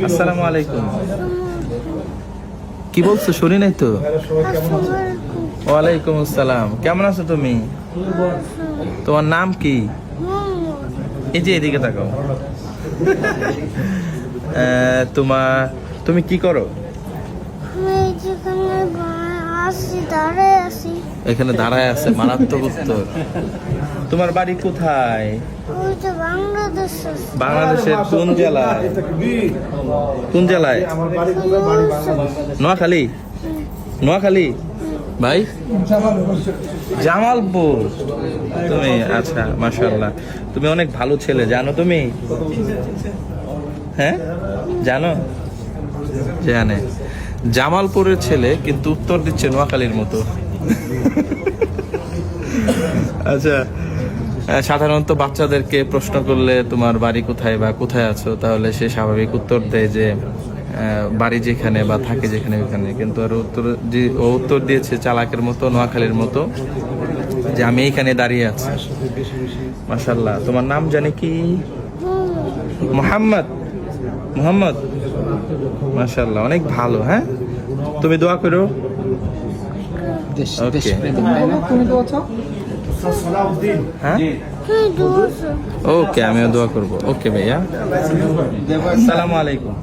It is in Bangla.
আসসালামু আলাইকুম। কি বলছো শুনি নাই তো। ওয়ালাইকুম আসসালাম। কেমন আছো তুমি? তোমার নাম কি? এই যে এদিকে তাকাও। তুমি কি করো? এখানে দাঁড়ায় আছে, মারাত্মক উত্তর। তোমার বাড়ি কোথায়? বাংলাদেশের কোন জেলায়? কোন জেলায়? নোয়াখালী। নোয়াখালী ভাই, জামালপুর। তুমি আচ্ছা, মাশাআল্লাহ। তুমি অনেক ভালো ছেলে, জানো তুমি? হ্যাঁ জানো, জানে। জামালপুরের ছেলে কিন্তু উত্তর দিচ্ছে নোয়াখালীর মতো। আচ্ছা, সাধারণত বাচ্চাদেরকে প্রশ্ন করলে তোমার বাড়ি কোথায় বা কোথায় আছো, তাহলে সে স্বাভাবিক উত্তর দেয় যে বাড়ি যেখানে বা থাকে যেখানে ওখানে। কিন্তু আর উত্তর দিয়েছে চালাকের মতো, নোয়াখালীর মতো, যে আমি এইখানে দাঁড়িয়ে আছি। মাশাআল্লাহ। তোমার নাম জানি কি? মোহাম্মদ। মোহাম্মদ, মাশাআল্লাহ, অনেক ভালো। হ্যাঁ, তুমি দোয়া করো। হ্যাঁ, ওকে, আমিও দোয়া করবো। ওকে ভাইয়া, আসসালামু আলাইকুম।